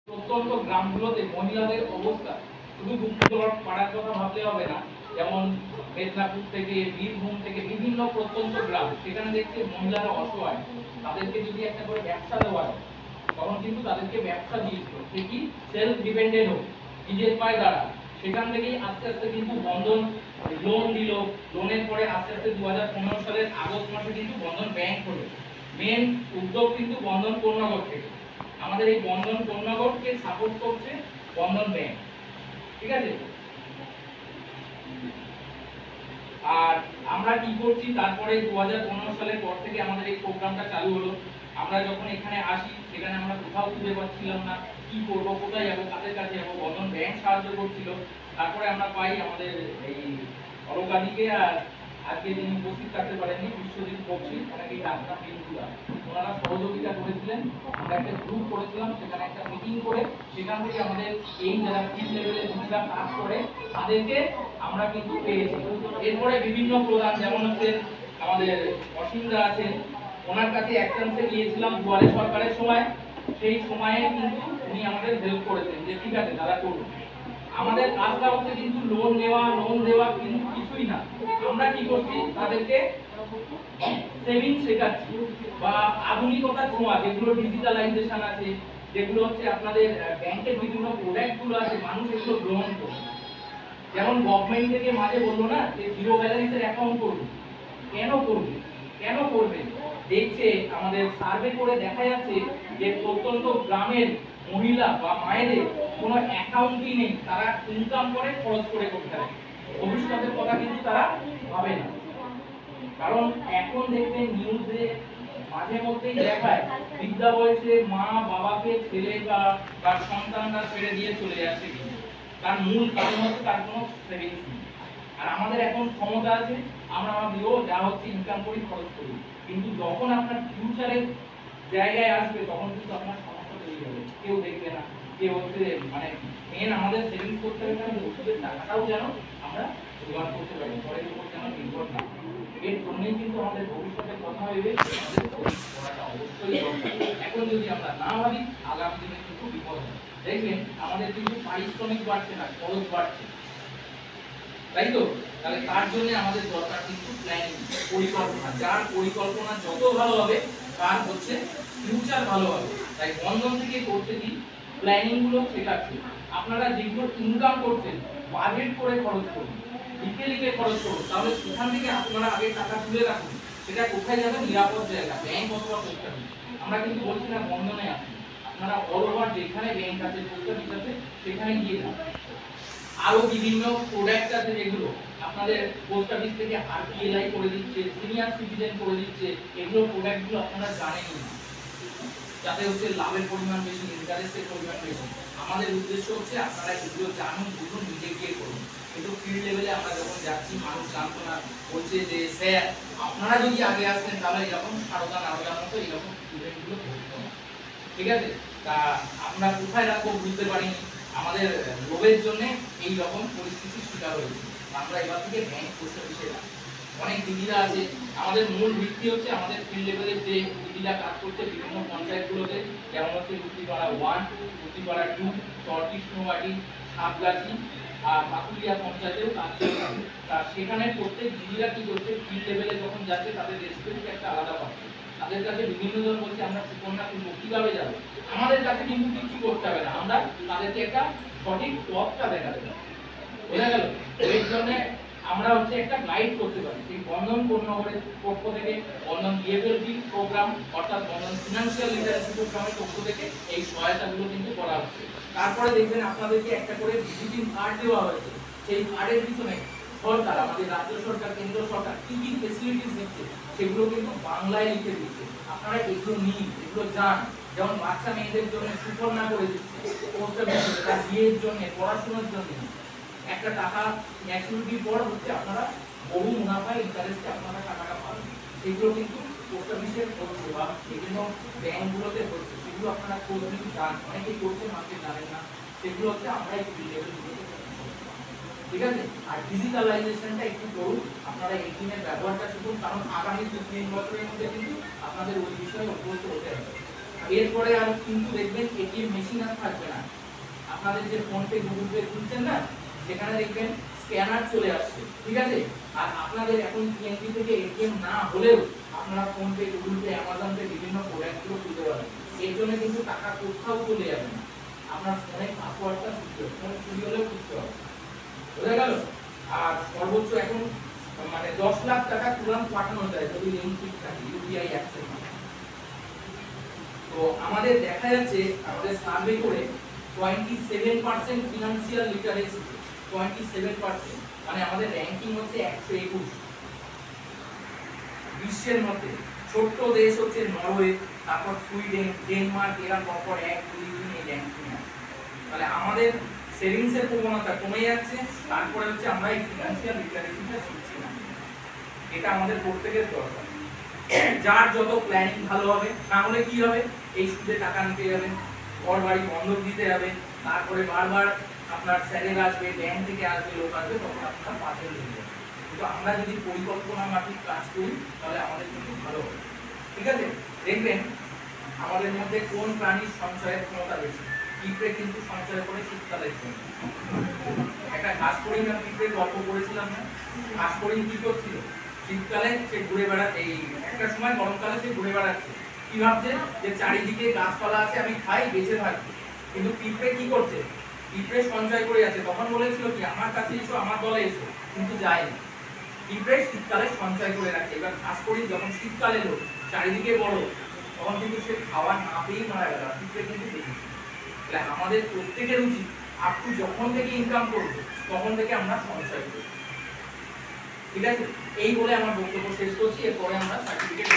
প্রত্যন্ত গ্রামগুলোতে মহিলাদের অবস্থা শুধু দুঃখজনক পাড়ার কথা ভাবলে হবে না। যেমন মেদিনীপুর থেকে, বীরভূম থেকে বিভিন্ন প্রত্যন্ত গ্রাম, সেখানে দেখছে মহিলারা অসহায়, তাদেরকে যদি একটা করে ব্যবসা দেওয়া হয়, তখন কিন্তু তাদেরকে ব্যবসা দিয়েছিল, সে কি সেলফ ডিপেন্ডেন্ট হোক, নিজের পায়ে দাঁড়া। সেখান থেকেই আস্তে আস্তে কিন্তু বন্ধন লোন দিল। লোনের পরে আস্তে আস্তে 2015 সালের আগস্ট মাসে কিন্তু বন্ধন ব্যাংক হলো। মেন উদ্যোগ কিন্তু বন্ধন কন্যাগর থেকে। আমাদের এই বন্ধন কন্যাগরকে সাপোর্ট করছে বন্ধন ব্যাংক, ঠিক আছে। আর আমরা কি করছি, তারপরে 2015 সালের পর থেকে আমাদের এই প্রোগ্রামটা চালু হলো। আমরা যখন এখানে আসি, সেখানে আমরা কোথাও খুঁজে পাচ্ছিলাম না, কি করব, কোথায় যাবো, কাদের কাছে যাবো। বন্ধন ব্যাংক সাহায্য করছিল। তারপরে আমরা পাই আমাদের এই অরকাদিকে, আর আজকে যিনি উপস্থিত থাকতে পারেননি, বিশ্বজিৎ বক্সি, অনেকেই ডাক্তার বিন্দুরা, ওনারা সহযোগিতা করেছিলেন। আমরা একটা গ্রুপ করেছিলাম, সেখানে একটা মিটিং করে সেখান থেকে আমাদের এই যারা ফিল্ড লেভেলে মহিলা কাজ করে তাদেরকে আমরা কিন্তু পেয়েছি। এরপরে বিভিন্ন প্রধান, যেমন হচ্ছে আমাদের অসীমদা আছেন, ওনার কাছে এক চান্সে গিয়েছিলাম দুয়ারে সরকারের সময়। সেই সময়ে কিন্তু উনি আমাদের হেল্প করেছেন যে ঠিক আছে দাদা করুন। আমাদের কাজটা হচ্ছে কিন্তু লোন নেওয়া, লোন দেওয়া কিন্তু কিছুই না। আমরা কি করছি, তাদেরকে সেভিং শেখাচ্ছি, বা আধুনিকতার ছোঁয়া, যেগুলো ডিজিটালাইজেশন আছে, যেগুলো হচ্ছে আপনাদের ব্যাংকের বিভিন্ন প্রোডাক্ট গুলো আছে, মানুষ এগুলো গ্রহণ করবে। যেমন গভর্নমেন্ট থেকে মাঝে বললো না যে জিরো ব্যালেন্সের অ্যাকাউন্ট করবে, কেন করবে, কেন করবে? দেখছে আমাদের সার্ভে করে দেখা যাচ্ছে যে প্রত্যন্ত গ্রামের মহিলা বা মায়েদের কোনো অ্যাকাউন্টই নেই, তারা ইনকাম করে খরচ করে করতে হয়, ভবিষ্যতের কথা কিন্তু তারা ভাবে না। কারণ এখন দেখবেন নিউজে মাঝে মধ্যেই দেখায় বৃদ্ধা বয়সে মা বাবাকে ছেলে বা তার সন্তানরা ছেড়ে দিয়ে চলে যাচ্ছে, তার মূল কারণ হচ্ছে তার কোনো সেভিংস নেই। আর আমাদের এখন ক্ষমতা আছে, আমরা ভাবিও যা হচ্ছে ইনকাম করি, খরচ করি, কিন্তু যখন আপনার ফিউচারের জায়গায় আসবে তখন কিন্তু আপনার সমস্যা তৈরি হবে, কেউ দেখবে না, কেউ হচ্ছে মানে মেন আমাদের সেভিংস করতে হবে, মানে ওষুধের টাকাটাও যেন আমরা জোগাড় করতে পারি, পরের উপর যেন নির্ভর না। এর জন্যই কিন্তু আমাদের ভবিষ্যতের কথা ভেবে আমাদের পড়াটা অবশ্যই দরকার। এখন যদি আমরা না ভাবি, আগামী দিনে কিন্তু বিপদ হবে। দেখবেন আমাদের কিন্তু পারিশ্রমিক বাড়ছে না, খরচ বাড়ছে, তাই তো? তাহলে তার জন্য আমাদের দরকার কিন্তু প্ল্যানিং, পরিকল্পনা। যার পরিকল্পনা যত ভালো হবে, তার হচ্ছে ফিউচার ভালো হবে। তাই বন্ধন থেকে করতে দিন, প্ল্যানিং গুলো শেখাচ্ছি। আপনারা যেগুলো ইনকাম করছেন, বাজেট করে খরচ করুন, লিখে লিখে খরচ করুন, তাহলে সেখান থেকে আপনারা আগে টাকা তুলে রাখুন। সেটা কোথায় যাবে? নিরাপদ জায়গা, ব্যাংক অথবা পোস্ট অফিস। আমরা কিন্তু বলছি না বন্ধনে আসুন, আপনারা অল ওভার যেখানে ব্যাংক আছে, পোস্ট অফিস আছে, সেখানে গিয়ে যান। আরো বিভিন্ন প্রোডাক্ট আছে যেগুলো আপনাদের পোস্ট অফিস থেকে আরপিএলআই করে দিচ্ছে, সিনিয়র সিটিজেন করে দিচ্ছে, এগুলো প্রোডাক্টগুলো আপনারা জানেন না, যাতে হচ্ছে লাভের পরিমাণ বেশি, ইন্টারেস্টের পরিমাণ বেশি। আমাদের উদ্দেশ্য হচ্ছে আপনারা এগুলো জানুন, বুঝুন, নিজে গিয়ে করুন। কিন্তু ফিল্ড লেভেলে আমরা যখন যাচ্ছি, মানুষ জানতো না, বলছে যে স্যার আপনারা যদি আগে আসতেন তাহলে এরকম সারদা নারদার মতো এরকম স্টুডেন্টগুলো পড়তো না, ঠিক আছে? তা আমরা কোথায় রাখবো বুঝতে পারিনি, আমাদের লোভের জন্য এই রকম পরিস্থিতির শিকার হয়েছে। আমরা এবার থেকে ব্যাংক পোস্ট অফিসে রাখবো। অনেক দিদিরা আছে, আমাদের মূল ভিত্তি হচ্ছে আমাদের ফিল্ড লেভেলের যে দিদিরা কাজ করছে বিভিন্ন পঞ্চায়েতগুলোতে, যেমন হচ্ছে উত্তিপাড়া 1, উত্তিপাড়া 2, চরকৃষ্ণবাড়ি, সাতগাছি আর পাকুলিয়া পঞ্চায়েতেও কাজ করছে। তার সেখানে প্রত্যেক দিদিরা কি করছে, ফিল্ড লেভেলে যখন যাচ্ছে তাদের রেসপেক্ট একটা আলাদা পাচ্ছে। তাদের কাছে বিভিন্ন জন বলছে আমরা সুকন্যা তুলবো, কিভাবে যাবো? আমাদের কাছে কিন্তু কিছু করতে হবে না, আমরা তাদেরকে একটা সঠিক পথটা দেখাতে পারি, বোঝা গেল? এর জন্য আমরা হচ্ছে একটা গাইড করতে পারি। এই বন্ধন কন্যাগরের পক্ষ থেকে, বন্ধন বিএফএলপি প্রোগ্রাম অর্থাৎ বন্ধন ফিনান্সিয়াল লিটারেসি প্রোগ্রামের পক্ষ থেকে এই সহায়তাগুলো কিন্তু করা হচ্ছে। তারপরে দেখবেন আপনাদেরকে একটা করে ভিজিটিং কার্ড দেওয়া হয়েছে। সেই কার্ডের পিছনে সরকার, আমাদের রাজ্য সরকার, কেন্দ্র সরকার কি কি ফেসিলিটিস দিচ্ছে সেগুলো কিন্তু বাংলায় লিখে দিচ্ছে। আপনারা এগুলো নিন, এগুলো জান। যেমন বাচ্চা মেয়েদের জন্য সুকন্যা করে দিচ্ছে, পোস্ট অফিসে তার বিয়ের জন্য, পড়াশোনার জন্য একটা টাকা ম্যাচুরিটির পর হচ্ছে আপনারা বহু মুনাফা ইন্টারেস্টে আপনারা টাকাটা পাবেন। সেগুলো কিন্তু পোস্ট অফিসে হচ্ছে বা বিভিন্ন ব্যাংকগুলোতে হচ্ছে, সেগুলো আপনারা খোঁজ নিন, জান। অনেকেই করছে, মাকে জানেন না, সেগুলো হচ্ছে আমরা একটু লেভেলগুলোতে, ঠিক আছে? আর ডিজিটালাইজেশনটা একটু করুন, আপনারা এই দিনের ব্যবহারটা শিখুন, কারণ আগামী 2-3 বছরের মধ্যে কিন্তু আপনাদের ওই বিষয়ে অভ্যস্ত হতে হবে। এরপরে আর কিন্তু দেখবেন এটিএম মেশিন আর থাকবে না। আপনাদের যে ফোন পে গুগল পে খুলছেন না, সেখানে দেখবেন স্ক্যানার চলে আসছে, ঠিক আছে? আর আপনাদের এখন পিএনবি থেকে এটিএম না হলেও আপনারা phone pay Google pay Amazon pay বিভিন্ন প্রোডাক্টগুলো খুলতে পারেন। এর জন্য কিন্তু টাকা কোথাও চলে যাবে না, আপনার ফোনে পাসওয়ার্ডটা শিখতে হবে, ফোন চুরি হলেও শিখতে হবে, বোঝা গেল? আর সর্বোচ্চ এখন মানে 10 লাখ টাকা তুরন্ত পাঠানো যায় যদি লিংক ঠিক থাকে, ইউপিআই অ্যাক্সেস। তো আমাদের দেখা যাচ্ছে আমাদের সার্ভে করে 27% ফিনান্সিয়াল লিটারেসি, 27%, মানে আমাদের র‍্যাঙ্কিং হচ্ছে 121 বিশ্বের মধ্যে। ছোট্ট দেশ হচ্ছে নরওয়ে, তারপর সুইডেন, ডেনমার্ক, এরা পরপর 1, 2, 3 এই র‍্যাঙ্কিং আছে। তাহলে আমাদের সেভিংস এর প্রবণতা কমে যাচ্ছে, তারপরে হচ্ছে আমরা এই ফিনান্সিয়াল লিটারেসিটা শিখছি না। এটা আমাদের প্রত্যেকের দরকার। যার যত প্ল্যানিং ভালো হবে, না হলে কি হবে, এই সুদে টাকা নিতে যাবেন, ঘর বাড়ি বন্ধক দিতে হবে, তারপরে বারবার আপনার স্যারের আসবে, ব্যাংক থেকে আসবে, লোক আসবে, তখন আপনার পাশে লেগে যাবে। কিন্তু আমরা যদি পরিকল্পনা মাফিক কাজ করি তাহলে আমাদের কিন্তু ভালো হবে, ঠিক আছে? দেখবেন আমাদের মধ্যে কোন প্রাণীর সঞ্চয়ের ক্ষমতা বেশি। পিঁপড়ে কিন্তু সঞ্চয় করে শীতকালের জন্য। একটা ঘাস ফড়িং আর পিঁপড়ের গল্প করেছিলাম না? ঘাস ফড়িং কি করছিল? শীতকালে সে ঘুরে বেড়াচ্ছে, এই একটা সময় গরমকালে সে ঘুরে বেড়াচ্ছে, কি ভাবছে যে চারিদিকে গাছপালা আছে, আমি খাই, বেঁচে থাকি। কিন্তু পিঁপড়ে কি করছে? পিঁপড়ে সঞ্চয় করে আছে। তখন বলেছিল কি আমার কাছে এসো, আমার দলে এসো, কিন্তু যায়নি। পিঁপড়ে শীতকালে সঞ্চয় করে রাখে। এবার ঘাস ফড়িং যখন শীতকালে এলো, চারিদিকে বড়, তখন কিন্তু সে খাওয়া না পেয়েই মারা গেল। পিঁপড়ে কিন্তু বেঁচেছে। তাহলে আমাদের প্রত্যেকের উচিত আপনি যখন থেকে ইনকাম করবো তখন থেকে আমরা সঞ্চয় করব, ঠিক আছে? এই বলে আমার বক্তব্য শেষ করছি। এরপরে আমরা সার্টিফিকেট